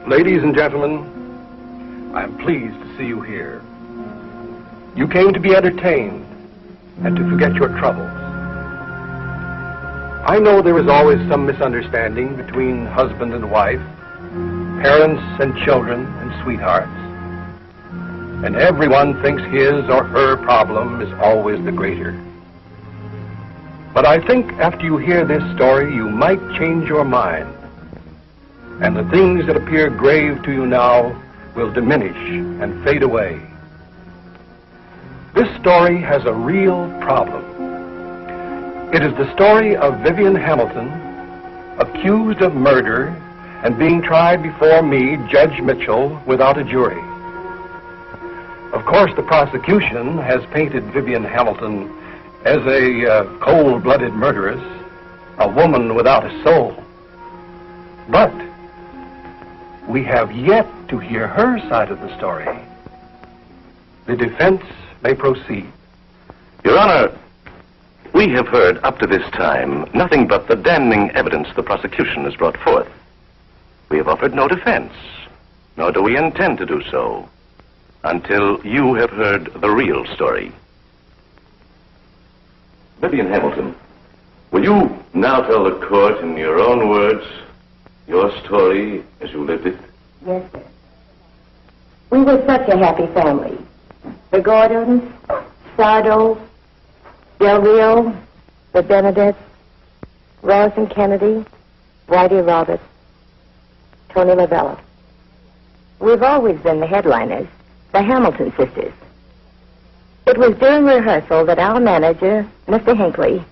Ladies and gentlemen, I'm pleased to see you here. You came to be entertained and to forget your troubles. I know there is always some misunderstanding between husband and wife, parents and children and sweethearts, and everyone thinks his or her problem is always the greater. But I think after you hear this story, you might change your mind, and the things that appear grave to you now will diminish and fade away. This story has a real problem. It is the story of Vivian Hamilton, accused of murder and being tried before me, Judge Mitchell, without a jury. Of course, the prosecution has painted Vivian Hamilton as a cold-blooded murderess, a woman without a soul. But we have yet to hear her side of the story. The defense may proceed. Your Honor, we have heard up to this time nothing but the damning evidence the prosecution has brought forth. We have offered no defense, nor do we intend to do so, until you have heard the real story. Vivian Hamilton, will you now tell the court in your own words your story as you lived it? Yes, sir. We were such a happy family. The Gordons, Sardo, Del Rio, the Benedettes, Ross and Kennedy, Whitey Roberts, Tony Lovello. We've always been the headliners, the Hamilton sisters. It was during rehearsal that our manager, Mr. Hinckley,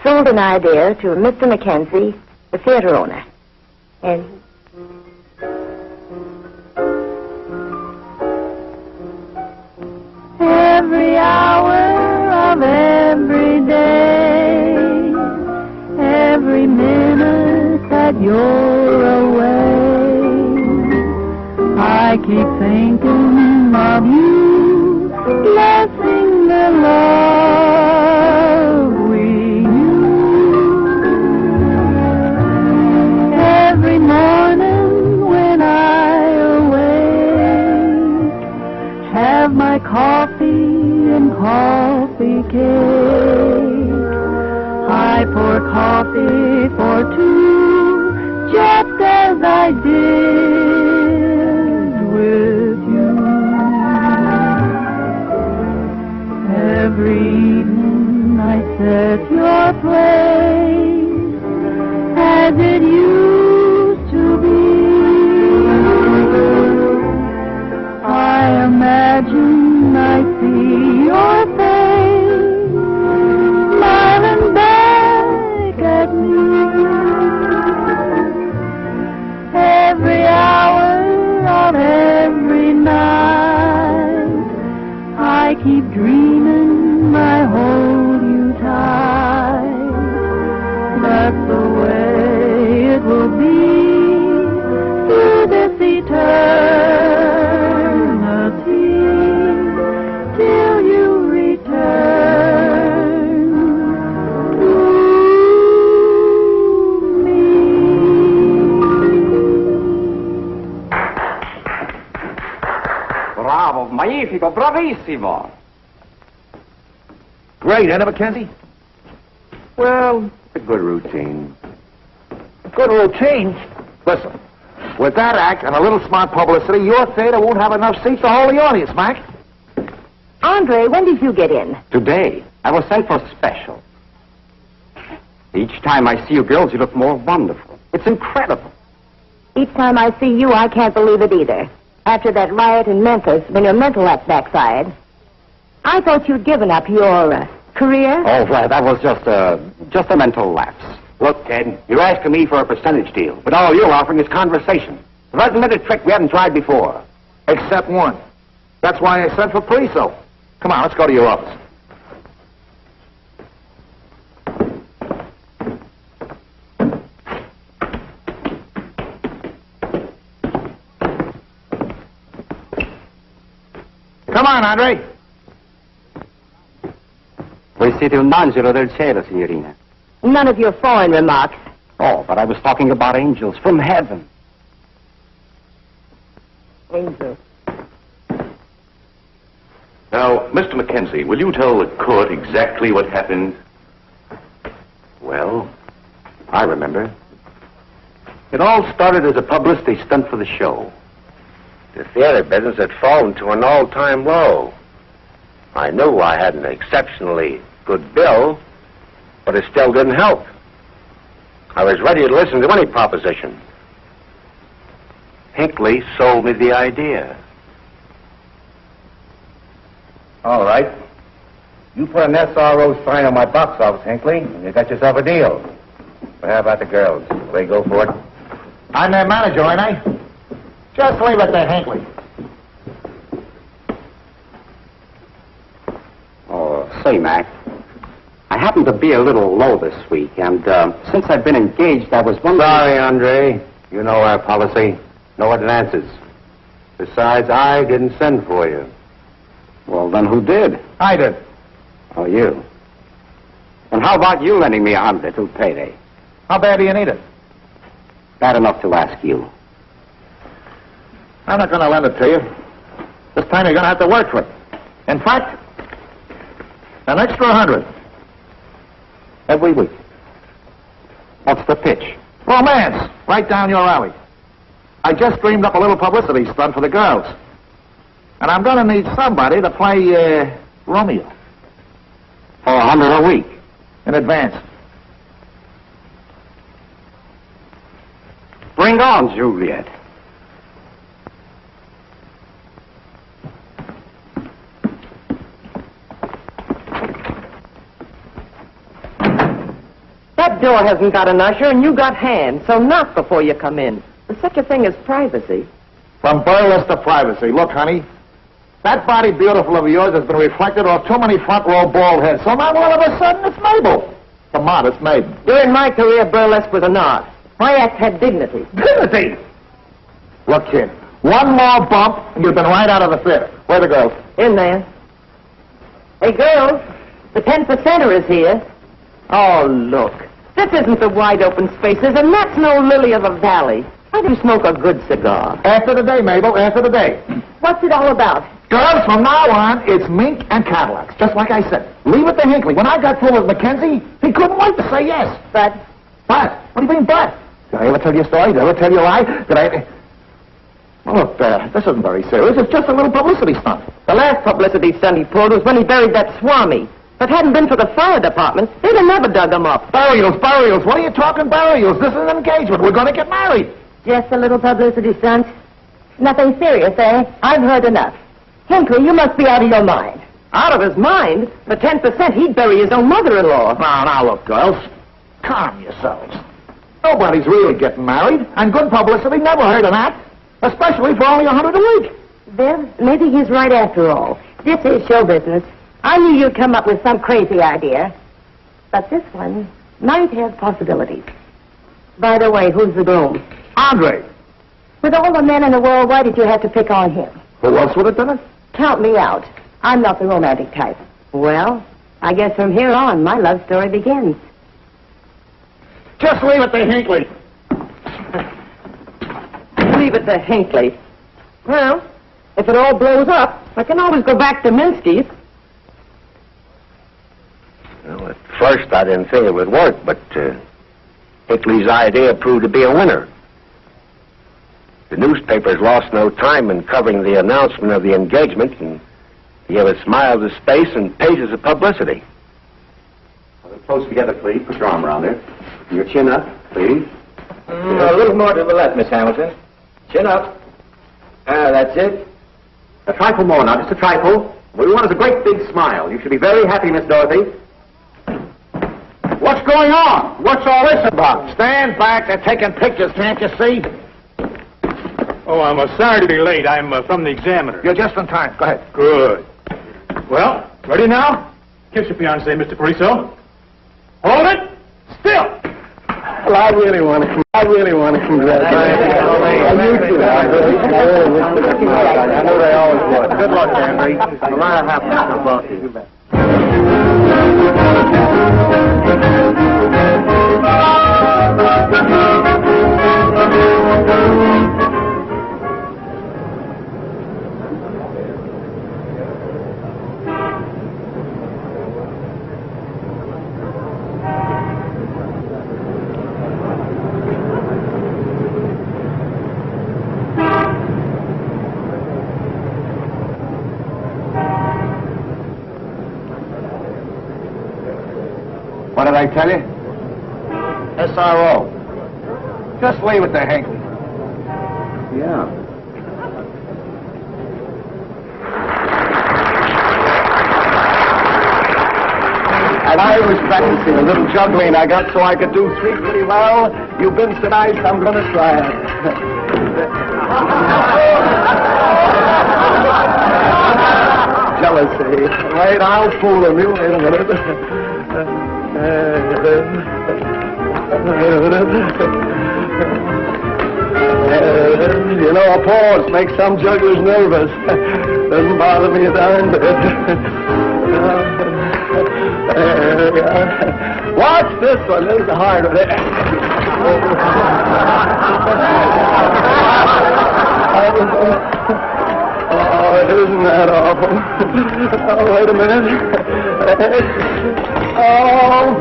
sold an idea to Mr. Mackenzie, the theater owner. And every hour of every day, every minute that you're away, I keep thinking of you, blessing the love we knew. Every morning when I awake, have my coffee and coffee cake. I pour coffee for two, just as I did with you. Every evening I set your place as it used to be. I imagine I see your face smiling back at me. Every hour of every night, I keep dreaming I hold you tight. That's the way it will be through this eternity, till you return to me. Bravo, magnifico, bravissimo. Great, ain't it, Mackenzie? Well, a good routine. Good routine. Listen, with that act and a little smart publicity, your theater won't have enough seats to hold the audience, Mac. Andre, when did you get in? Today, I was sent for special. Each time I see you girls, you look more wonderful. It's incredible. Each time I see you, I can't believe it either. After that riot in Memphis, when your mental act backfired, I thought you'd given up your career. Oh, that was just a mental lapse. Look, Ted, you're asking me for a percentage deal, but all you're offering is conversation. The red-minute trick we haven't tried before. Except one. That's why I sent for Priso. Come on, let's go to your office. Come on, Andre. Voi siete un angelo del cielo, signorina. None of your foreign remarks. Oh, but I was talking about angels from heaven. Angel. Now, Mr. Mackenzie, will you tell the court exactly what happened? Well, I remember. It all started as a publicity stunt for the show. The theater business had fallen to an all-time low. I knew I had an exceptionally good bill, but it still didn't help. I was ready to listen to any proposition. Hinckley sold me the idea. All right. You put an SRO sign on my box office, Hinckley, and you got yourself a deal. But how about the girls? Will they go for it? I'm their manager, ain't I? Just leave it to Hinckley. Oh, say, Mac, I happen to be a little low this week, and since I've been engaged, I was wondering... Sorry, Andre. You know our policy. No advances. Besides, I didn't send for you. Well, then who did? I did. Oh, you. And how about you lending me $100 till payday? How bad do you need it? Bad enough to ask you. I'm not going to lend it to you. This time you're going to have to work for it. In fact, an extra 100. Every week. What's the pitch? Romance. Right down your alley. I just dreamed up a little publicity stunt for the girls. And I'm going to need somebody to play, Romeo. For $100 a week. In advance. Bring on, Juliet. That door hasn't got an usher, and you got hands, so knock before you come in. There's such a thing as privacy. From burlesque to privacy. Look, honey, that body beautiful of yours has been reflected off too many front row bald heads. So now all of a sudden it's Mabel. The modest maiden. During my career, burlesque was an art. My act had dignity. Dignity! Look, kid, one more bump and you've been right out of the theater. Where are the girls? In there. Hey, girls, the 10%er is here. Oh, look. This isn't the wide open spaces, and that's no lily of the valley. Why don't you smoke a good cigar? After the day, Mabel, after the day. What's it all about? Girls, from now on, it's mink and Cadillacs, just like I said. Leave it to Hinckley. When I got through with Mackenzie, he couldn't wait to say yes. But? But? What do you mean, but? Did I ever tell you a story? Did I ever tell you a lie? Did I... Well, look, this isn't very serious. It's just a little publicity stunt. The last publicity stunt he pulled was when he buried that Swami. If it hadn't been for the fire department, they'd have never dug him up. Burials, burials. What are you talking burials? This is an engagement. We're going to get married. Just a little publicity stunt. Nothing serious, eh? I've heard enough. Hinckley, you must be out of your mind. Out of his mind? For 10%, he'd bury his own mother-in-law. Now, look, girls. Calm yourselves. Nobody's really getting married, and good publicity never hurt an act, especially for only $100 a week. Bill, maybe he's right after all. This is show business. I knew you'd come up with some crazy idea. But this one might have possibilities. By the way, who's the groom? Andre. With all the men in the world, why did you have to pick on him? Who else would have done it? Count me out. I'm not the romantic type. Well, I guess from here on, my love story begins. Just leave it to Hinckley. Leave it to Hinckley. Well, if it all blows up, I can always go back to Minsky's. Well, at first I didn't think it would work, but Hinckley's idea proved to be a winner. The newspapers lost no time in covering the announcement of the engagement and gave us miles of space and pages of publicity. Close together, please. Put your arm around there. Your chin up, please. A little more to the left, Miss Hamilton. Chin up. That's it. A trifle more now, just a trifle. What we want is a great big smile. You should be very happy, Miss Dorothy. What's going on? What's all this about? Stand back. They're taking pictures, can't you see? Oh, I'm sorry to be late. I'm from the Examiner. You're just in time. Go ahead. Good. Well, ready now? Kiss your fiancé, Mr. Pariso. Hold it. Still. Well, I really want to congratulate you. I know they always would. Good luck, Henry. A lot of happiness to both of you. tell you? SRO. Just leave it to Hank. Yeah. And I was practicing a little juggling I got so I could do three pretty well. You've been so nice, I'm going to try it. Jealousy. Wait, I'll fool him. You wait a minute. You know, a pause makes some jugglers nervous. Doesn't bother me a darn bit. Watch this one. This is the hard one. Oh, isn't that awful? Oh, wait a minute. Oh,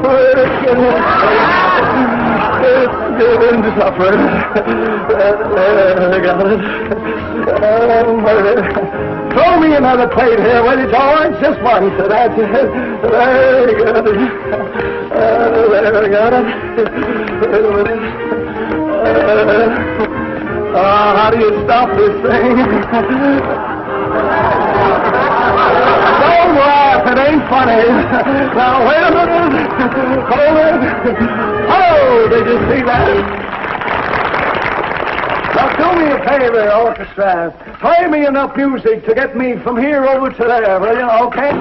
it's been suffered. Got it. Throw me another plate here, will you, George? Just one, so that's it. Very good. There, got it. Wait a minute. How do you stop this thing? Don't laugh, it ain't funny. Now, wait a minute. Hold it. Oh, did you see that? Now, do me a favor, orchestra. Play me enough music to get me from here over to there, will you? Okay?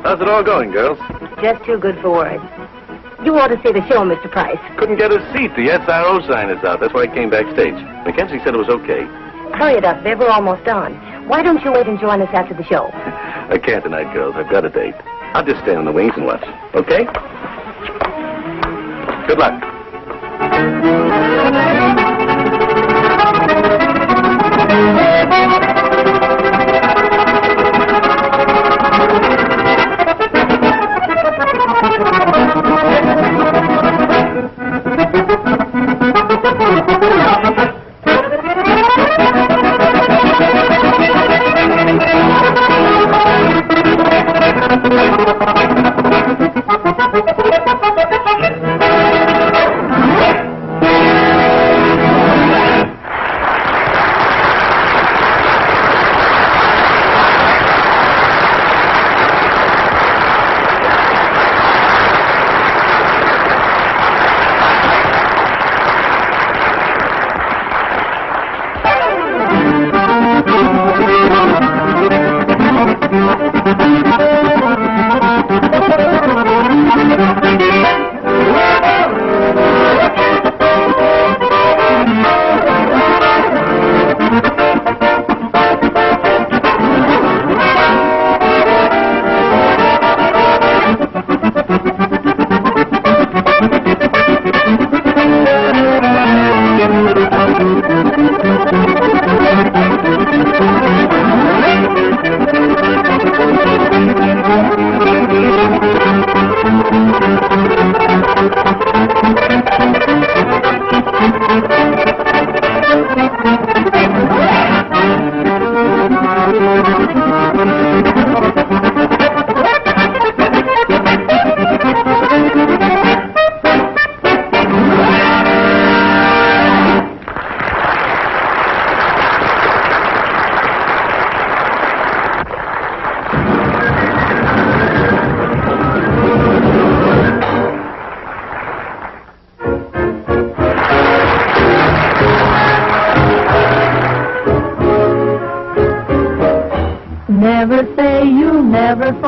How's it all going, girls? Just too good for words. You ought to see the show, Mr. Price. Couldn't get a seat. The SRO sign is out. That's why I came backstage. Mackenzie said it was okay. Hurry it up, Viv. We're almost on. Why don't you wait and join us after the show? I can't tonight, girls. I've got a date. I'll just stand in the wings and watch. Okay? Good luck.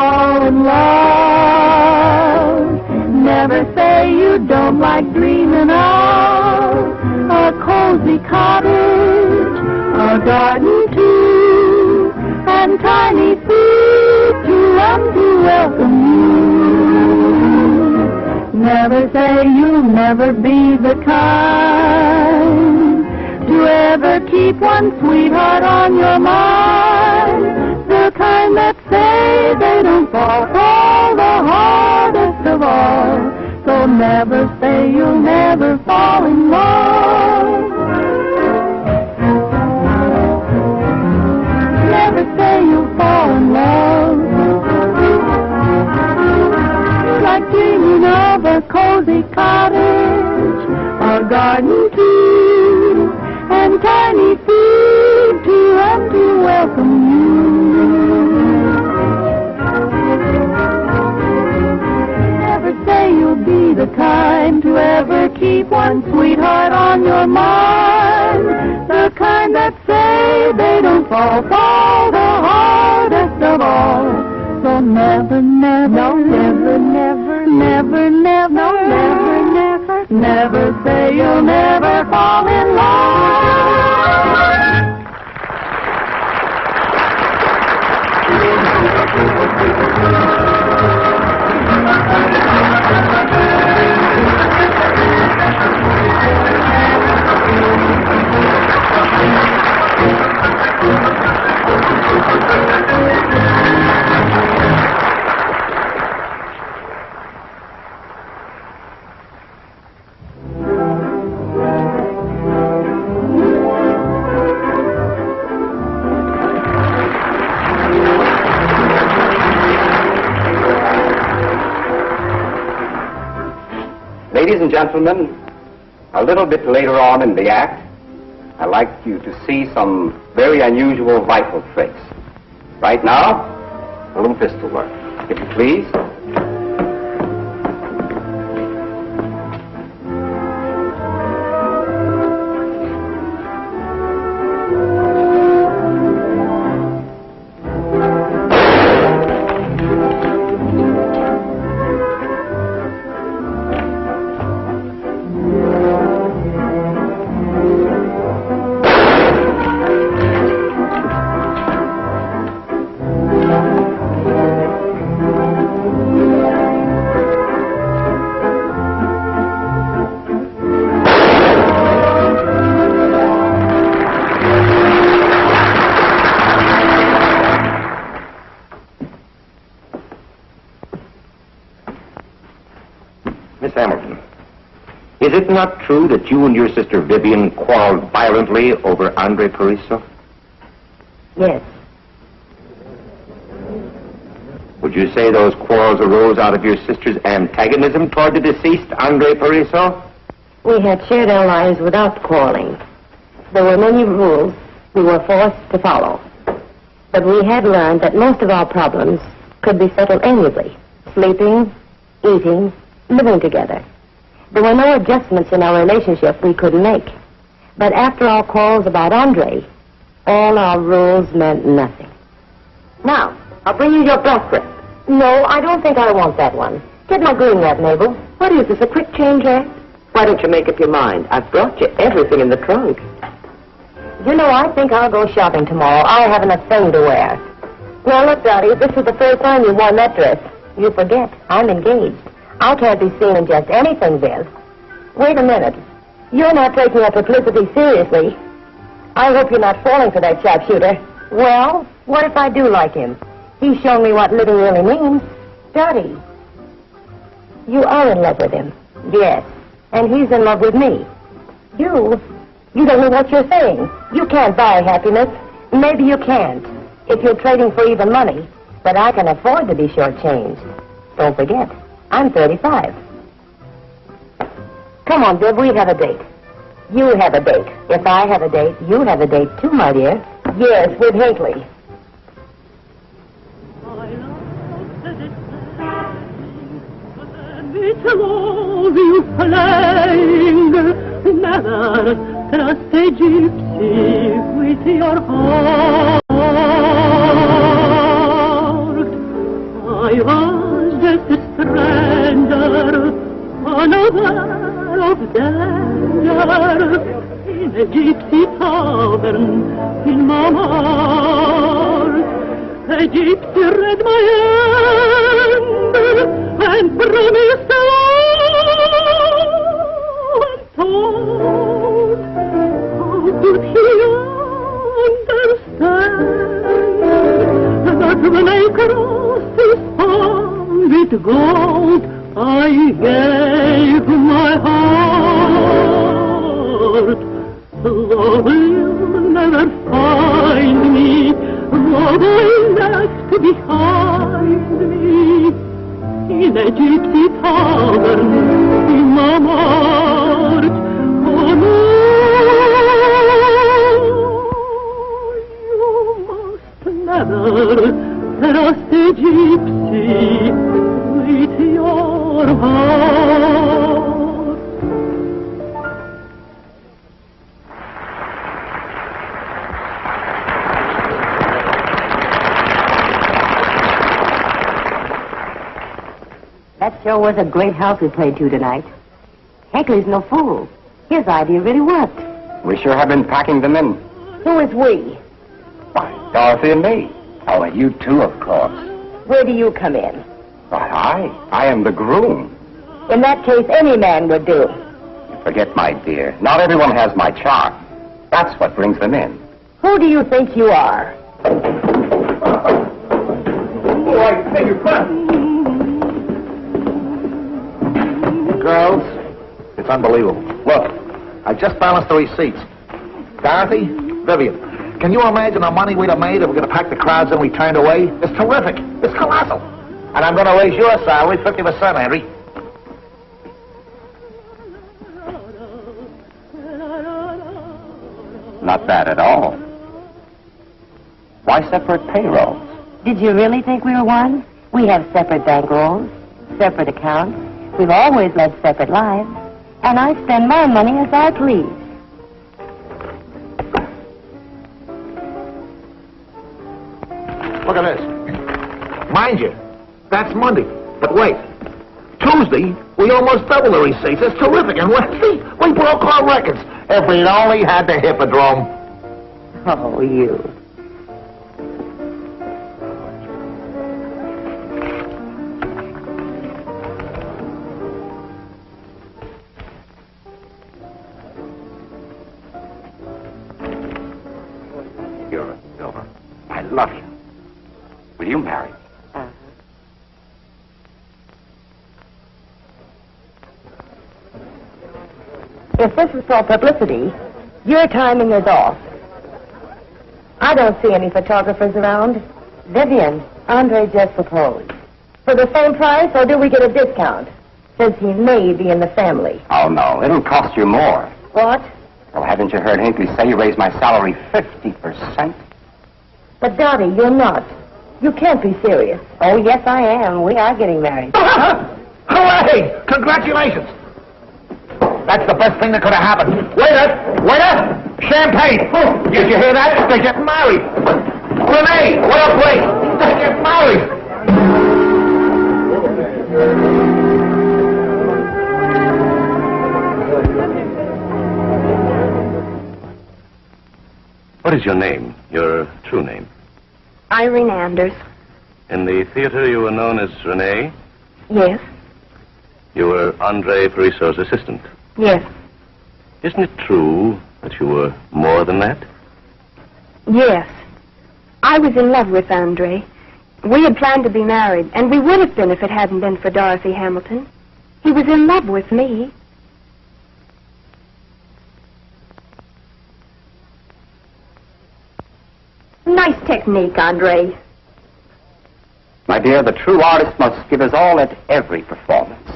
fall in love. Never say you don't like dreaming of a cozy cottage, a garden too, and tiny feet to run to welcome you. Never say you'll never be the kind to ever keep one sweetheart on your mind, the kind that say they don't fall the hardest of all. So never say you'll never fall in love. Never say you'll fall in love. Like dreaming of a cozy cottage, a garden too, and tiny feet to run to welcome you. Never say you'll be the kind to ever keep one sweetheart on your mind, the kind that say they don't fall the hardest of all. So never, never, no, never, never, never, never, no, never, never, never say you'll never fall in love. Ladies and gentlemen, a little bit later on in the act, I'd like you to see some very unusual vital tricks. Right now, a little pistol work, if you please. Is it not true that you and your sister Vivian quarreled violently over Andre Pariso? Yes. Would you say those quarrels arose out of your sister's antagonism toward the deceased Andre Pariso? We had shared our lives without quarreling. There were many rules we were forced to follow. But we had learned that most of our problems could be settled amiably. Sleeping, eating, living together. There were no adjustments in our relationship we couldn't make. But after our quarrels about Andre, all our rules meant nothing. Now, I'll bring you your breakfast. No, I don't think I want that one. Get my green wrap, Mabel. What is this, a quick change act? Why don't you make up your mind? I've brought you everything in the trunk. You know, I think I'll go shopping tomorrow. I haven't a thing to wear. Now, look, Dottie, this is the first time you've worn that dress. You forget, I'm engaged. I can't be seen in just anything, Viv. Wait a minute. You're not taking our publicity seriously. I hope you're not falling for that sharpshooter. Well, what if I do like him? He's shown me what living really means. Dottie, you are in love with him. Yes, and he's in love with me. You don't know what you're saying. You can't buy happiness. Maybe you can't, if you're trading for even money. But I can afford to be shortchanged. Don't forget, I'm 35. Come on, Viv, we have a date. You have a date. If I have a date, you have a date too, my dear. Yes, with Hinckley. It's love you playing, never trust a gypsy with your heart. I was just a stranger, unaware of danger, in a gypsy tavern in Mamar. A gypsy read my hand and promised and thought, how could he understand that when I crossed his palm with gold, I gave my heart. Love will never find me, love I left behind me, in a gypsy tavern in Mamart. Oh no, you must never trust a gypsy with your heart. That sure was a great house we played to tonight. Hinckley's no fool. His idea really worked. We sure have been packing them in. Who is we? Why, Dorothy and me. Oh, and you too, of course. Where do you come in? Why, I am the groom. In that case, any man would do. You forget, my dear, not everyone has my charm. That's what brings them in. Who do you think you are? Oh, I beg your pardon. Girls, it's unbelievable. Look, I just balanced the receipts. Dorothy, Vivian, can you imagine the money we'd have made if we're going to pack the crowds and we turned away? It's terrific. It's colossal. And I'm going to raise your salary 50%, Henry. Not bad at all. Why separate payrolls? Did you really think we were one? We have separate bankrolls, separate accounts. We've always led separate lives. And I spend my money as I please. Look at this. Mind you, that's Monday. But wait. Tuesday, we almost doubled the receipts. It's terrific. And Wednesday, we broke our records. If we'd only had the hippodrome. Oh, you. You're a silver. I love you. Will you marry me? If this is for publicity, your timing is off. I don't see any photographers around. Vivian, Andre just proposed. For the same price, or do we get a discount? Since he may be in the family. Oh, no. It'll cost you more. What? Well, haven't you heard Hinckley say you raised my salary 50%? But, Dottie, you're not. You can't be serious. Oh, yes, I am. We are getting married. Hooray! Congratulations! That's the best thing that could have happened. Waiter! Waiter! Champagne! Did you hear that? They're getting married. Renee! What up, wait? They're getting married. What is your name? Your true name? Irene Anders. In the theater, you were known as Renee? Yes. You were Andre Fariso's assistant? Yes. Isn't it true that you were more than that? Yes. I was in love with Andre. We had planned to be married, and we would have been if it hadn't been for Dorothy Hamilton. He was in love with me. Nice technique, Andre. My dear, the true artist must give his all at every performance.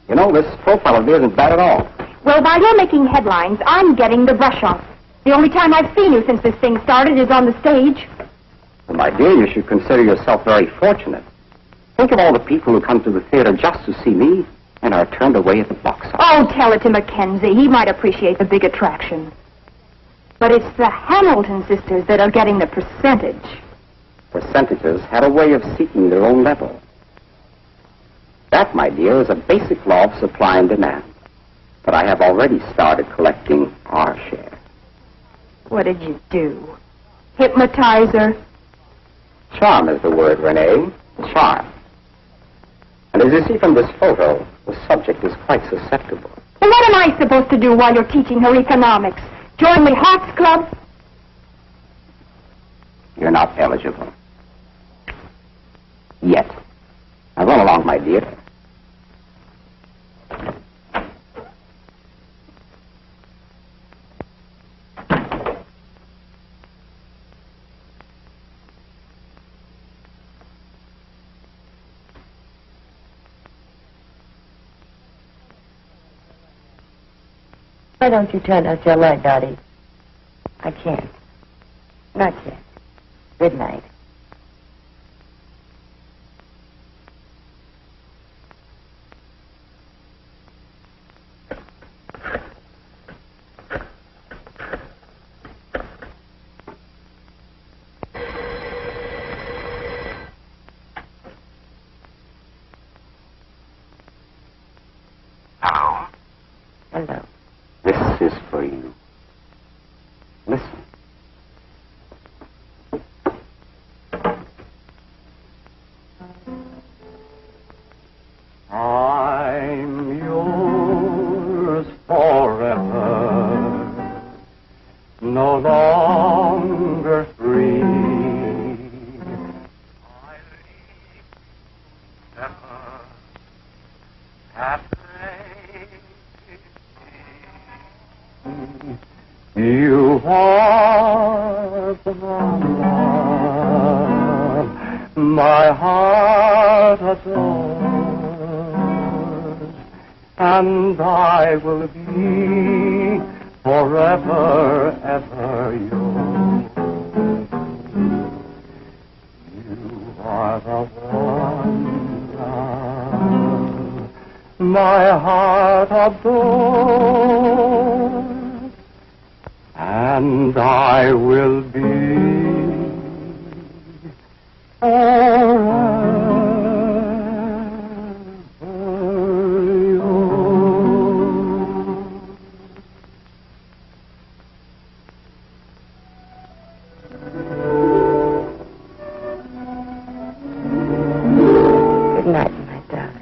You know, this profile of yours isn't bad at all. Well, while you're making headlines, I'm getting the brush off. The only time I've seen you since this thing started is on the stage. Well, my dear, you should consider yourself very fortunate. Think of all the people who come to the theater just to see me and are turned away at the box office. Oh, tell it to Mackenzie. He might appreciate the big attraction. But it's the Hamilton sisters that are getting the percentage. Percentages have a way of seeking their own level. That, my dear, is a basic law of supply and demand. But I have already started collecting our share. What did you do? Hypnotize her? Charm is the word, Renee. Charm. And as you see from this photo, the subject is quite susceptible. Well, what am I supposed to do while you're teaching her economics? Join the Hearts Club? You're not eligible. Yet. Now run along, my dear. Why don't you turn out your light, Dottie? I can't. Not yet. Good night. Hello? Hello. This is for you. Listen. I'm yours forever, no longer free. I leave ever happily. You are the one my heart adores, and I will be forever, ever yours. You are the one my heart adores, and I will be forever yours. Good night, my darling.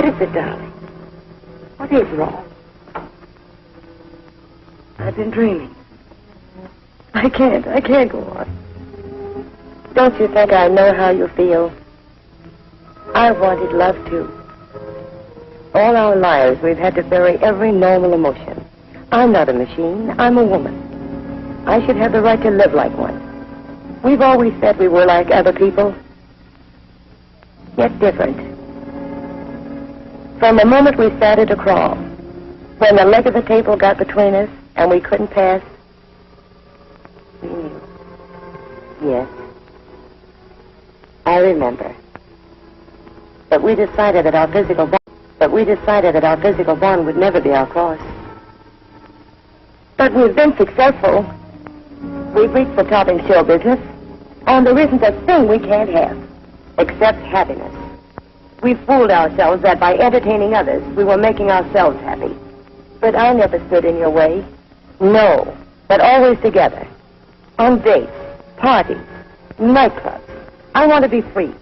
is it, darling? What is wrong? I've been dreaming. I can't go on. Don't you think I know how you feel? I wanted love, too. All our lives, we've had to bury every normal emotion. I'm not a machine. I'm a woman. I should have the right to live like one. We've always said we were like other people, yet different. From the moment we started to crawl, when the leg of the table got between us and we couldn't pass, we knew. Yes, I remember. But we decided that our physical bond would never be our cross. But we've been successful. We've reached the top in show business, and there isn't a thing we can't have, except happiness. We've fooled ourselves that by entertaining others, we were making ourselves happy. But I never stood in your way. No, but always together. On dates, parties, nightclubs. I want to be free.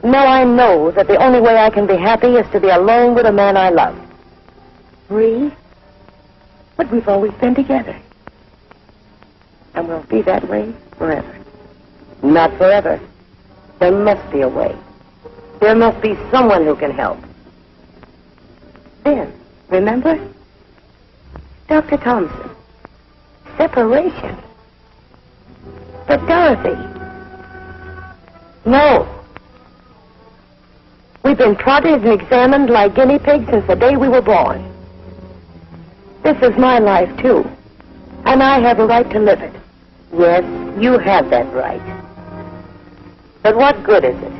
Now I know that the only way I can be happy is to be alone with a man I love. Free? But we've always been together. And we'll be that way forever. Not forever. There must be a way. There must be someone who can help. Then, remember? Dr. Thompson. Separation. But Dorothy. No. We've been prodded and examined like guinea pigs since the day we were born. This is my life, too. And I have a right to live it. Yes, you have that right. But what good is it?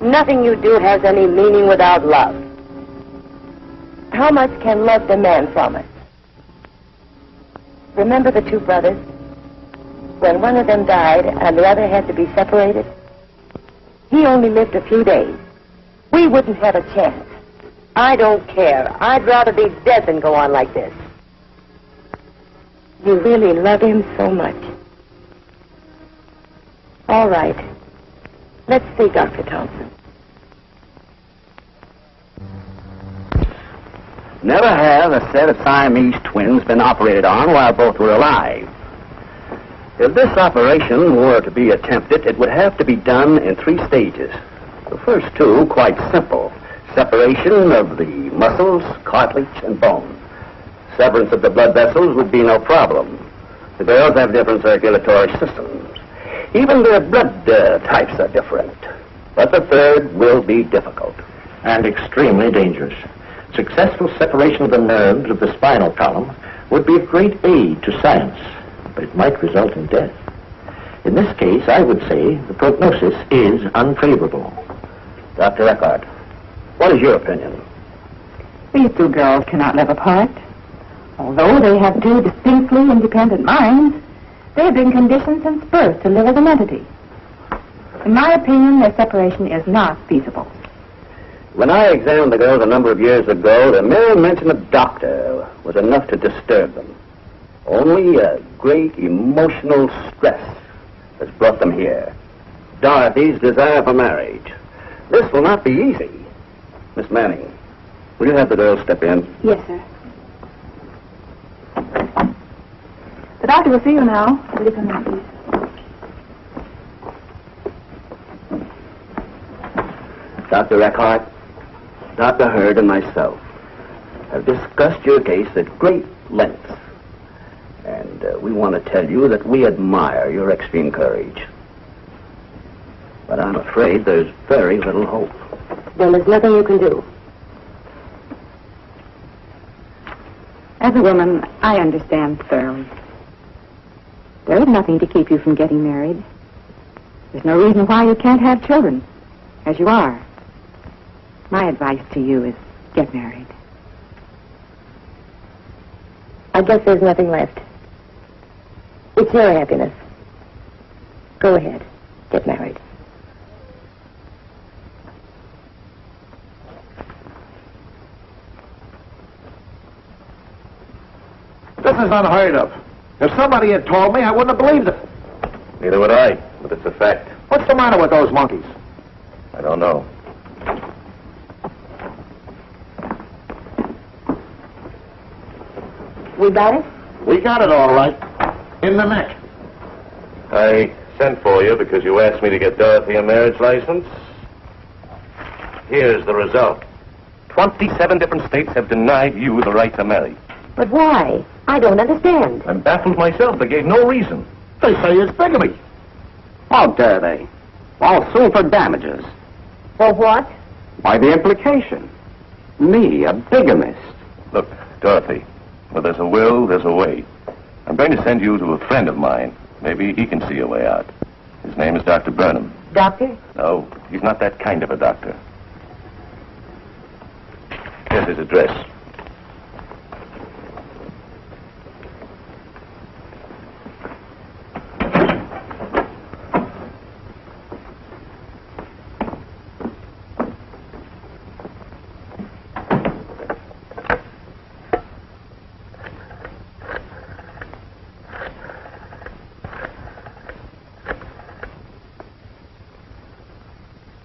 Nothing you do has any meaning without love. How much can love demand from us? Remember the two brothers? When one of them died and the other had to be separated? He only lived a few days. We wouldn't have a chance. I don't care. I'd rather be dead than go on like this. You really love him so much. All right. Let's see, Dr. Thompson. Never have a set of Siamese twins been operated on while both were alive. If this operation were to be attempted, it would have to be done in 3 stages. The first 2, quite simple. Separation of the muscles, cartilage, and bone. Severance of the blood vessels would be no problem. The girls have different circulatory systems. Even their blood types are different. But the third will be difficult. And extremely dangerous. Successful separation of the nerves of the spinal column would be of great aid to science, but it might result in death. In this case, I would say the prognosis is unfavorable. Dr. Eckhart, what is your opinion? These 2 girls cannot live apart. Although they have 2 distinctly independent minds, they have been conditioned since birth to live as an entity. In my opinion, their separation is not feasible. When I examined the girls a number of years ago, the mere mention of doctor was enough to disturb them. Only a great emotional stress has brought them here. Dorothy's desire for marriage. This will not be easy. Miss Manning, will you have the girls step in? Yes, sir. The doctor will see you now. Will you come in, please? Dr. Eckhart, Dr. Hurd, and myself have discussed your case at great length. And we want to tell you that we admire your extreme courage. But I'm afraid there's very little hope. Then there's nothing you can do. As a woman, I understand thoroughly. There is nothing to keep you from getting married. There's no reason why you can't have children, as you are. My advice to you is get married. I guess there's nothing left. It's your happiness. Go ahead. Get married. This is unheard of. If somebody had told me, I wouldn't have believed it. Neither would I, but it's a fact. What's the matter with those monkeys? I don't know. We got it? We got it all right. In the neck. I sent for you because you asked me to get Dorothy a marriage license. Here's the result. 27 different states have denied you the right to marry. But why? I don't understand. I'm baffled myself. They gave no reason. They say it's bigamy. How dare they? I'll sue for damages. For what? By the implication. Me, a bigamist. Look, Dorothy, where there's a will, there's a way. I'm going to send you to a friend of mine. Maybe he can see a way out. His name is Dr. Burnham. Doctor? No, he's not that kind of a doctor. Here's his address.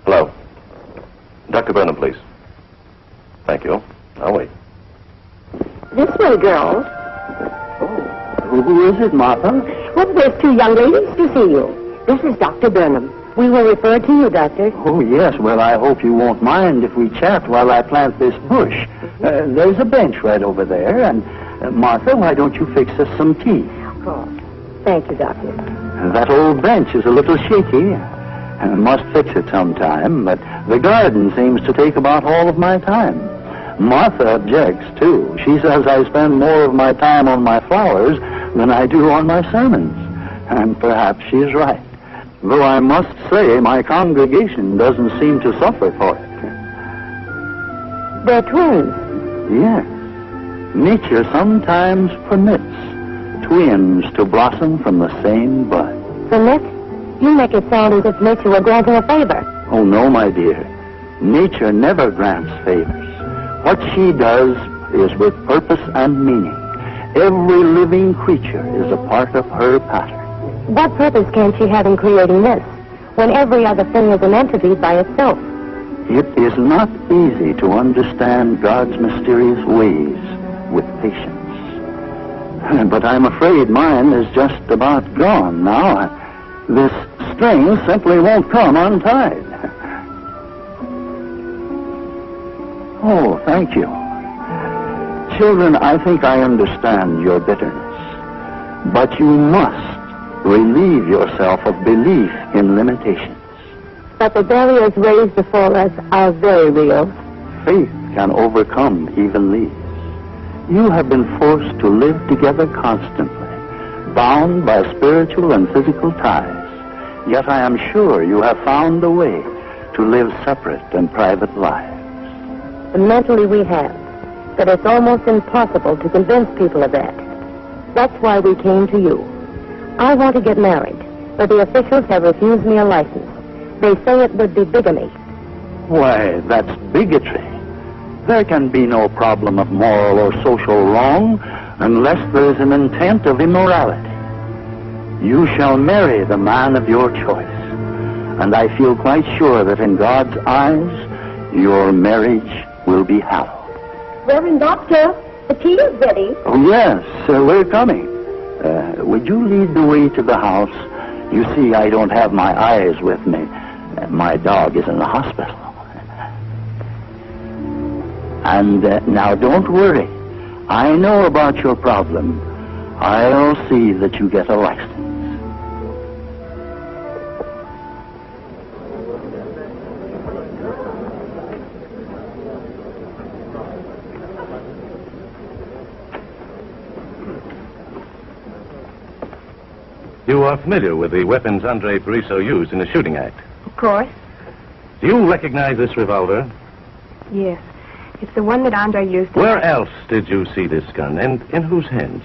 Hello. Dr. Burnham, please. Thank you. I'll wait. This way, girls. Who is it, Martha? Well, there's two young ladies to see you. This is Dr. Burnham. We will refer to you, Doctor. Oh, yes. Well, I hope you won't mind if we chat while I plant this bush. There's a bench right over there, and Martha, why don't you fix us some tea? Of course. Thank you, Doctor. That old bench is a little shaky. I must fix it sometime, but the garden seems to take about all of my time. Martha objects, too. She says I spend more of my time on my flowers than I do on my sermons. And perhaps she's right. Though I must say my congregation doesn't seem to suffer for it. They're twins. Yes. Nature sometimes permits twins to blossom from the same bud. Permit? You make it sound as if nature were granting a favor. Oh, no, my dear. Nature never grants favors. What she does is with purpose and meaning. Every living creature is a part of her pattern. What purpose can she have in creating this, when every other thing is an entity by itself? It is not easy to understand God's mysterious ways with patience. But I'm afraid mine is just about gone now. This string simply won't come untied. Oh, thank you. Children, I think I understand your bitterness. But you must relieve yourself of belief in limitations. But the barriers raised before us are very real. Faith can overcome even these. You have been forced to live together constantly, bound by spiritual and physical ties. Yet I am sure you have found a way to live separate and private lives. Mentally we have. But it's almost impossible to convince people of that. That's why we came to you. I want to get married, but the officials have refused me a license. They say it would be bigamy. Why, that's bigotry. There can be no problem of moral or social wrong unless there is an intent of immorality. You shall marry the man of your choice, and I feel quite sure that in God's eyes, your marriage will be hallowed. Reverend Doctor, the tea is ready. Oh, yes, we're coming. Would you lead the way to the house? You see, I don't have my eyes with me. My dog is in the hospital. And now don't worry. I know about your problem. I'll see that you get a license. You are familiar with the weapons Andre Pariso used in the shooting act. Of course. Do you recognize this revolver? Yes. It's the one that Andre used. Where else did you see this gun, and in whose hands?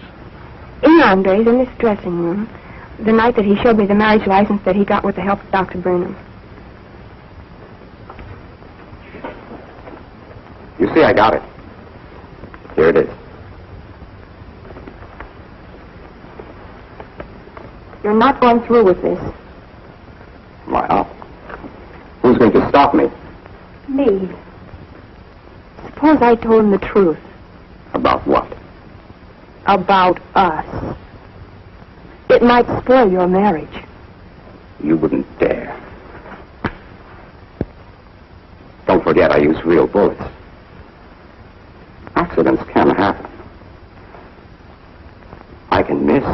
In Andre's, in this dressing room. The night that he showed me the marriage license that he got with the help of Dr. Burnham. You see, I got it. Here it is. You're not going through with this. Why not? Who's going to stop me? Me. Suppose I told him the truth. About what? about us. It might spoil your marriage. You wouldn't dare. Don't forget, I use real bullets. Accidents can happen. I can miss.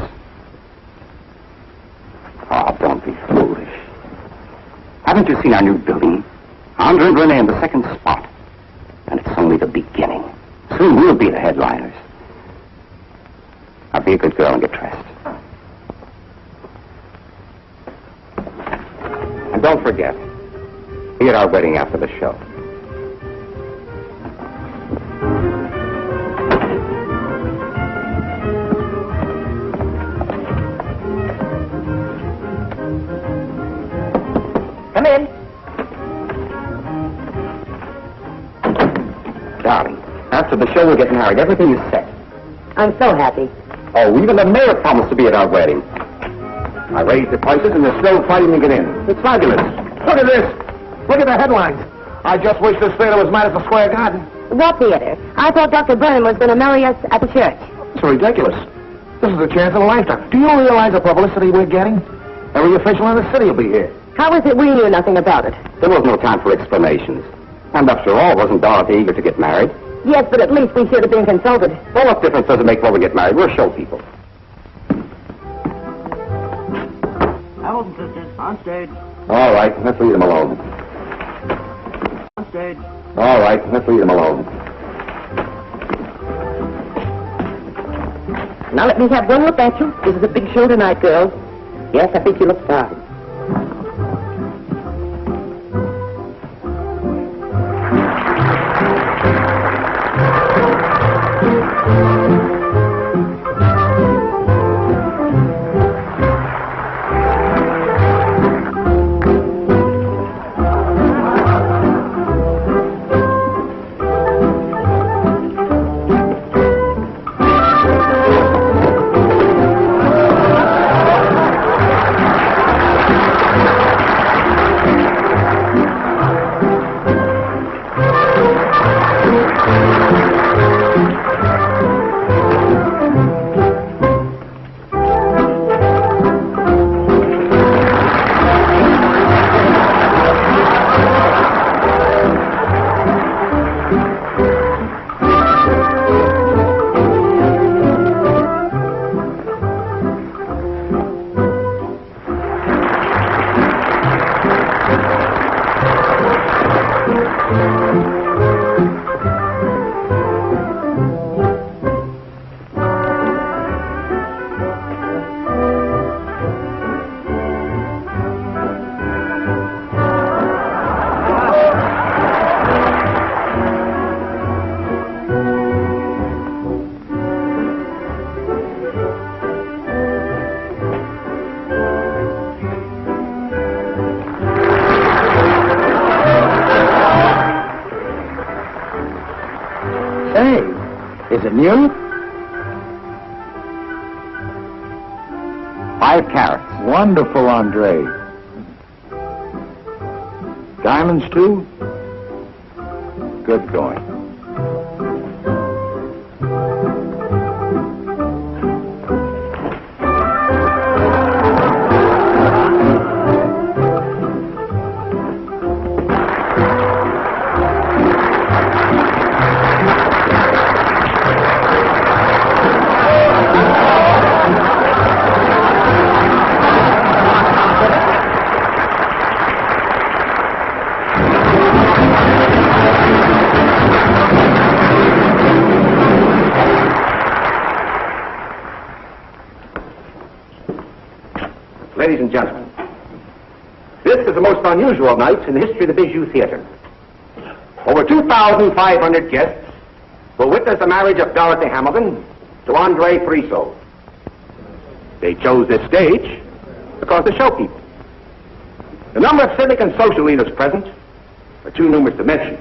Oh, don't be foolish. Haven't you seen our new building? Andre and Renee in the second spot. And it's only the beginning. Soon we'll be the headliners. Now be a good girl and get dressed. And don't forget, be at our wedding after the show. Come in. Darling, after the show we'll get married. Everything is set. I'm so happy. Oh, even the mayor promised to be at our wedding. I raised the prices and they're still fighting to get in. It's fabulous. Look at this. Look at the headlines. I just wish this theater was Madison Square Garden. What theater? I thought Dr. Burnham was going to marry us at the church. It's ridiculous. This is a chance of a lifetime. Do you realize the publicity we're getting? Every official in the city will be here. How is it we knew nothing about it? There was no time for explanations. And after all, wasn't Dorothy eager to get married? Yes, but at least we should have been consulted. Well, what difference does it make when we get married? We're show people. Hamilton sisters, on stage. All right, let's leave them alone. On stage. All right, let's leave them alone. Now let me have one look at you. This is a big show tonight, girls. Yes, I think you look fine. Is it new? 5 carats. Wonderful, Andre. Diamonds, too? Good going. Ladies and gentlemen, this is the most unusual night in the history of the Bijou Theater. Over 2,500 guests will witness the marriage of Dorothy Hamilton to Andre Friso. They chose this stage because they're show people. The number of civic and social leaders present are too numerous to mention.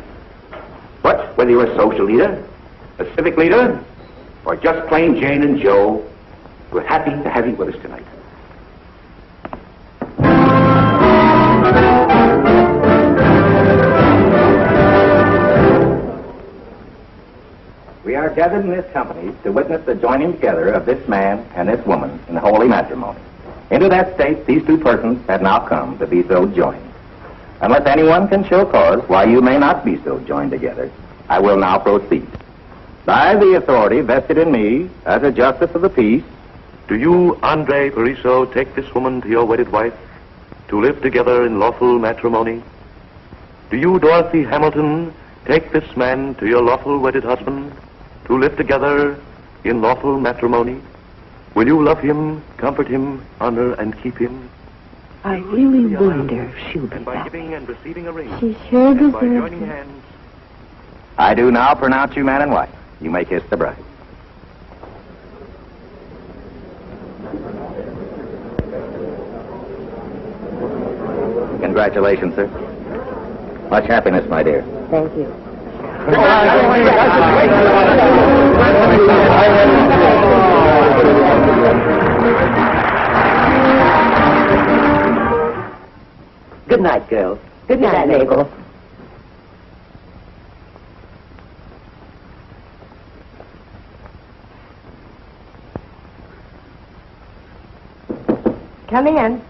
But whether you're a social leader, a civic leader, or just plain Jane and Joe, we're happy to have you with us tonight. We are are gathered in this company to witness the joining together of this man and this woman in holy matrimony. Into that state, these two persons have now come to be so joined. Unless anyone can show cause why you may not be so joined together, I will now proceed. By the authority vested in me as a justice of the peace, Do you, Andre Pariso, take this woman to your wedded wife, to live together in lawful matrimony? Do you, Dorothy Hamilton, take this man to your lawful wedded husband, to live together in lawful matrimony? Will you love him, comfort him, honor and keep him? I really wonder if she'll be And by happy. giving and receiving a ring, She sure and by deserves joining it. hands, I do now pronounce you man and wife. You may kiss the bride. Congratulations, sir. Much happiness, my dear. Thank you. Good night, girls. Good night, Mabel. Come in.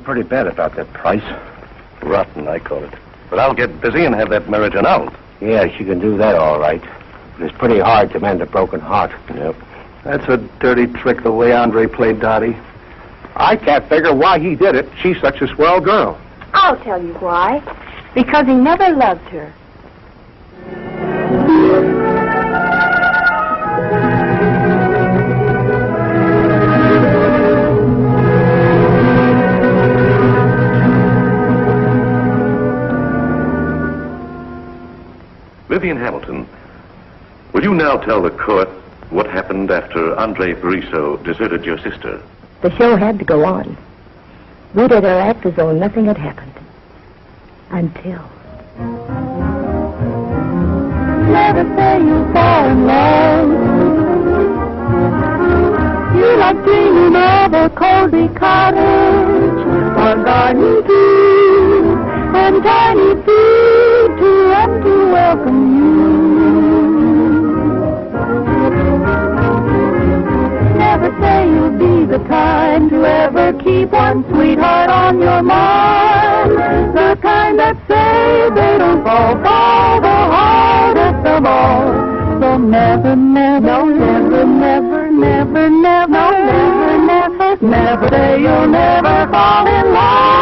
Pretty bad about that price. rotten, I call it. But I'll get busy and have that marriage annulled. Yeah, she can do that all right. But it's pretty hard to mend a broken heart. Yep. That's a dirty trick the way Andre played Dottie. I can't figure why he did it. She's such a swell girl. I'll tell you why. Because he never loved her. Vivian Hamilton, will you now tell the court what happened after Andre Pariso deserted your sister? The show had to go on. We did our act as though nothing had happened. Until... Never say you fall in love. You like dreaming of a cozy cottage, or garden view, and tiny feet to run to welcome you. Never say you'll be the kind to ever keep one sweetheart on your mind, the kind that say they don't fall for the hardest of all. So never, never, no, never, never, never, never, no, never, never, never say you'll never fall in love.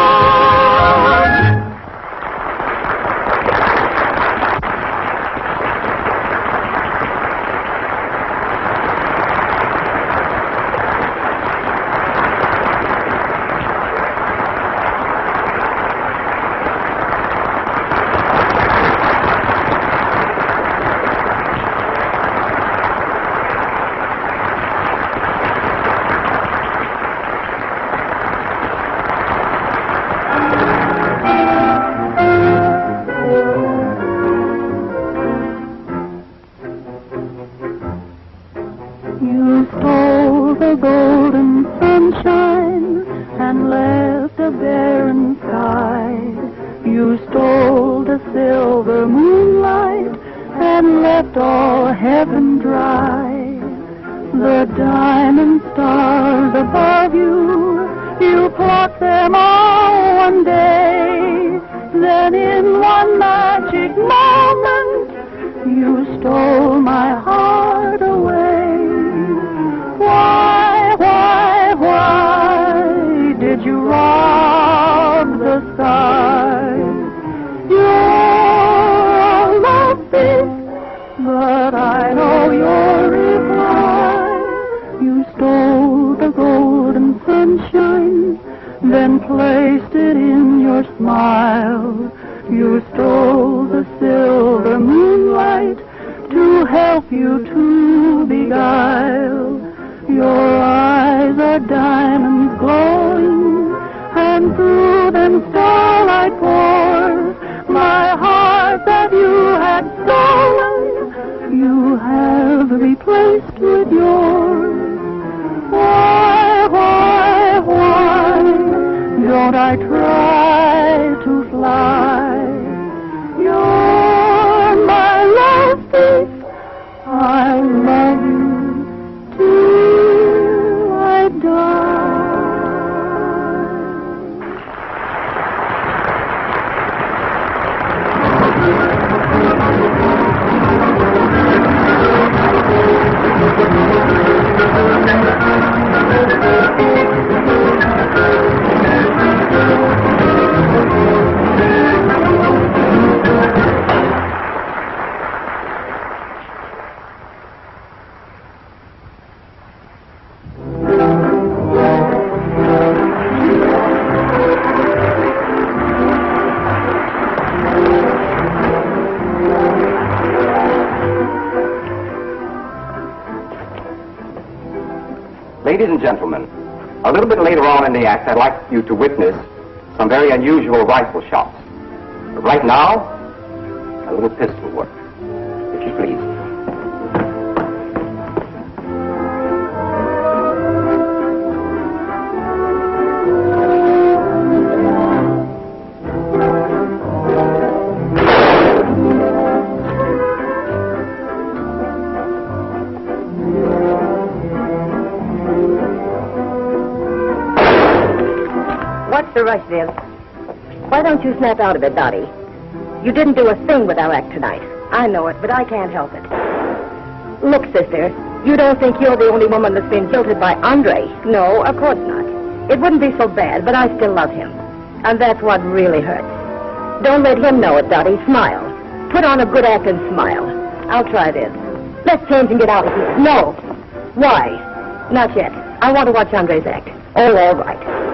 You stole the golden sunshine and left a barren sky. You stole the silver moonlight and left all heaven dry. The diamond stars above you, you plucked them all one day. Then in one magic moment, you stole my heart away. Why did you rob the sky? You're a love thief, but I don't sunshine, then placed it in your smile. You stole the silver moonlight to help you to beguile. Your eyes are diamonds glowing, and through them starlight pours. My heart that you had stolen, you have replaced with yours. Why don't I try to fly? You're my love thief. I love you till I die. Ladies and gentlemen, a little bit later on in the act, I'd like you to witness some very unusual rifle shots. But right now, a little pistol work, if you please. What's the rush, Viv? Why don't you snap out of it, Dottie? You didn't do a thing with our act tonight. I know it, but I can't help it. Look, sister, you don't think you're the only woman that's been jilted by Andre? No, of course not. It wouldn't be so bad, but I still love him. And that's what really hurts. Don't let him know it, Dottie. Smile. Put on a good act and smile. I'll try this. Let's change and get out of here. No. Why? Not yet. I want to watch Andre's act. Oh, all right.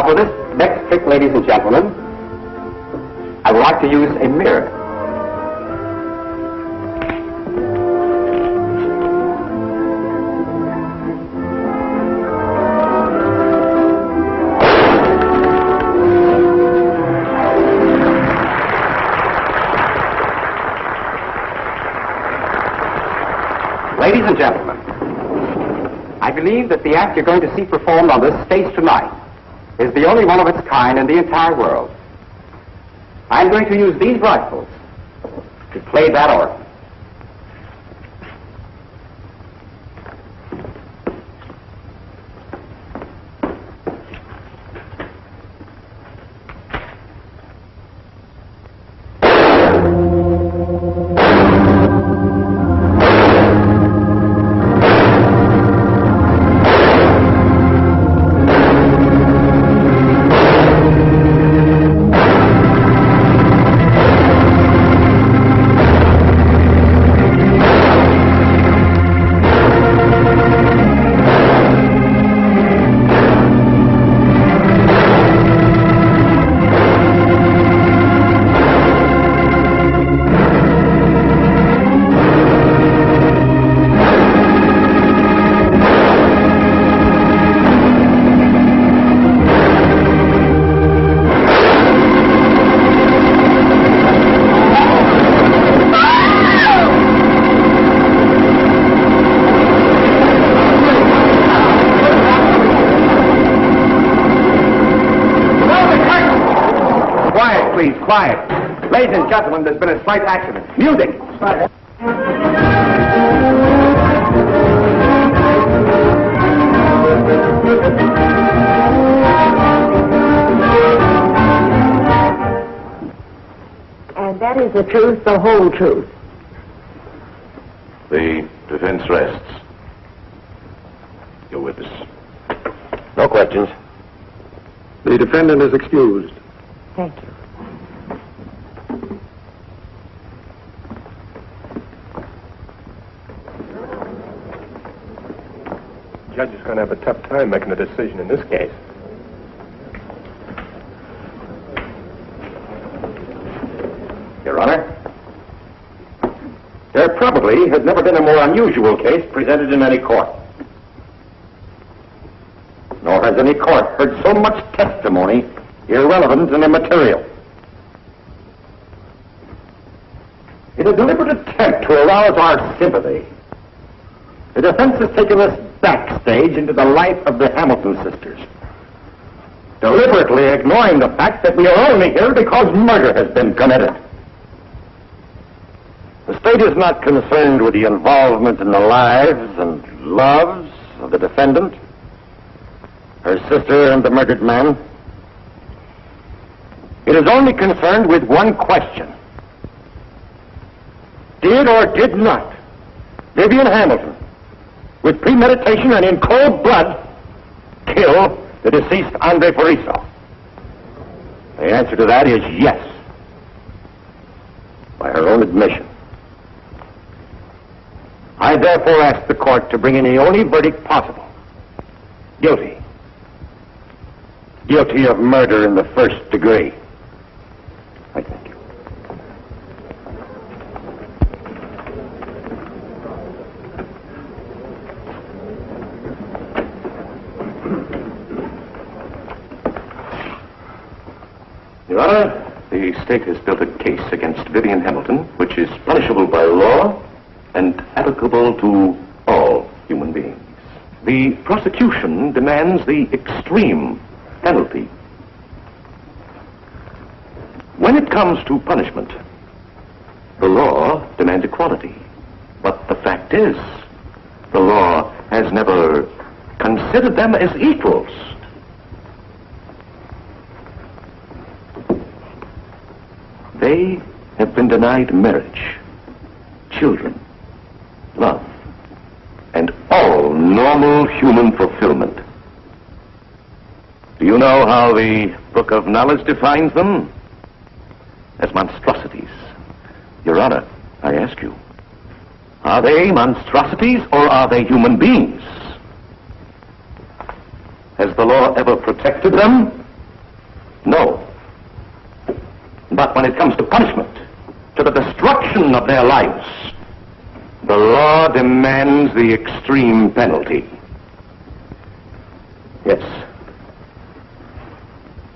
For this next trick, ladies and gentlemen, I would like to use a mirror. Ladies and gentlemen, I believe that the act you're going to see performed on this stage tonight is the only one of its kind in the entire world. I'm going to use these rifles to play that organ. quiet. Ladies and gentlemen, there's been a slight accident. Music! And that is the truth, the whole truth. The defense rests. Your witness. No questions. The defendant is excused. Thank you. The judge is going to have a tough time making a decision in this case. Your Honor, there probably has never been a more unusual case presented in any court. Nor has any court heard so much testimony irrelevant and immaterial. In a deliberate attempt to arouse our sympathy, the defense has taken us backstage into the life of the Hamilton sisters, deliberately ignoring the fact that we are only here because murder has been committed. The state is not concerned with the involvement in the lives and loves of the defendant, her sister, and the murdered man. It is only concerned with one question. Did or did not Vivian Hamilton, with premeditation and in cold blood, kill the deceased Andre Pariso? The answer to that is yes, by her own admission. I therefore ask the court to bring in the only verdict possible. Guilty. Guilty of murder in the first degree. I thank you. Your Honor, the state has built a case against Vivian Hamilton, which is punishable by law and applicable to all human beings. The prosecution demands the extreme penalty. When it comes to punishment, the law demands equality. But the fact is, the law has never considered them as equals. They have been denied marriage, children, love, and all normal human fulfillment. Do you know how the Book of Knowledge defines them? As monstrosities. Your Honor, I ask you, are they monstrosities or are they human beings? Has the law ever protected them? No. But when it comes to punishment, to the destruction of their lives, the law demands the extreme penalty. Yes.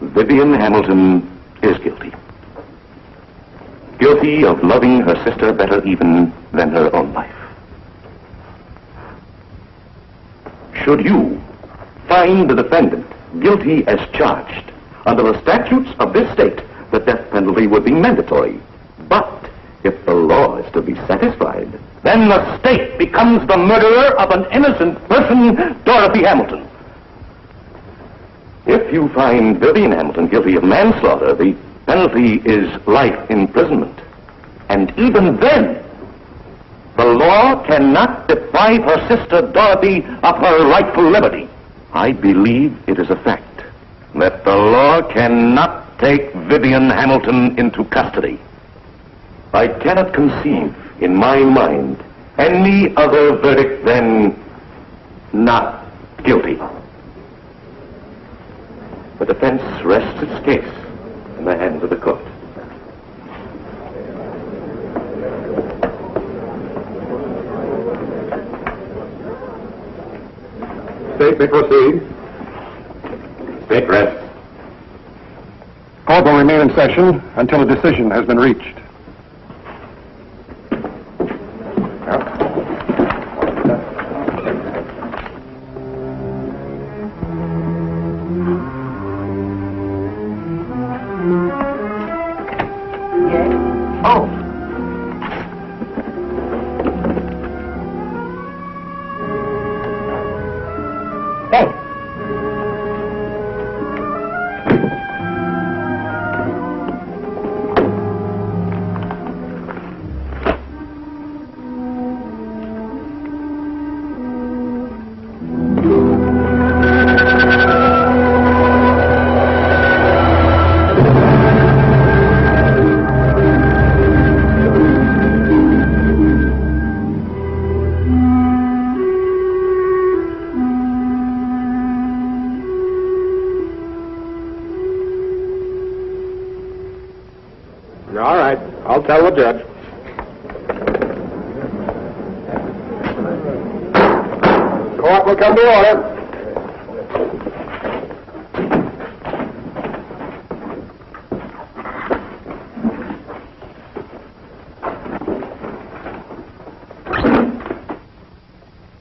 Vivian Hamilton is guilty. Guilty of loving her sister better even than her own life. Should you find the defendant guilty as charged, under the statutes of this state, the death penalty would be mandatory. But if the law is to be satisfied, then the state becomes the murderer of an innocent person, Dorothy Hamilton. If you find Vivian Hamilton guilty of manslaughter, the penalty is life imprisonment. And even then, the law cannot deprive her sister Dorothy of her rightful liberty. I believe it is a fact that the law cannot take Vivian Hamilton into custody. I cannot conceive in my mind any other verdict than not guilty. The defense rests its case in the hands of the court. State may proceed. State rests. Court will remain in session until a decision has been reached. Don't tell the judge. Court will come to order.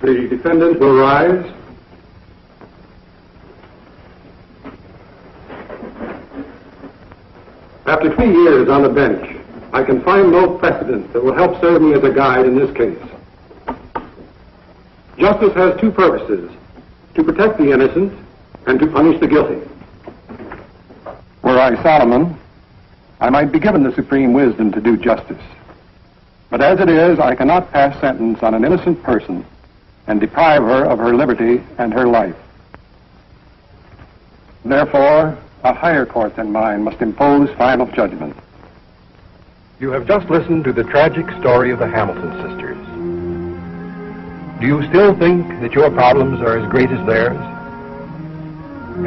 The defendant will rise. After 20 years on the bench, I can find no precedent that will help serve me as a guide in this case. Justice has two purposes: to protect the innocent and to punish the guilty. Were I Solomon, I might be given the supreme wisdom to do justice. But as it is, I cannot pass sentence on an innocent person and deprive her of her liberty and her life. Therefore, a higher court than mine must impose final judgment. You have just listened to the tragic story of the Hamilton sisters. Do you still think that your problems are as great as theirs?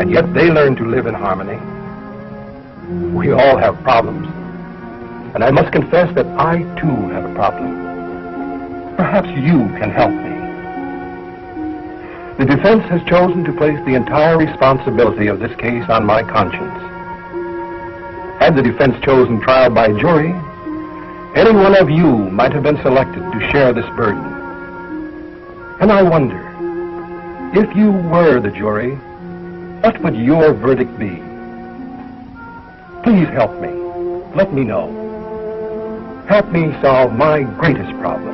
And yet they learn to live in harmony? We all have problems. And I must confess that I, too, have a problem. Perhaps you can help me. The defense has chosen to place the entire responsibility of this case on my conscience. Had the defense chosen trial by jury, any one of you might have been selected to share this burden. And I wonder, if you were the jury, what would your verdict be? Please help me. Let me know. Help me solve my greatest problem.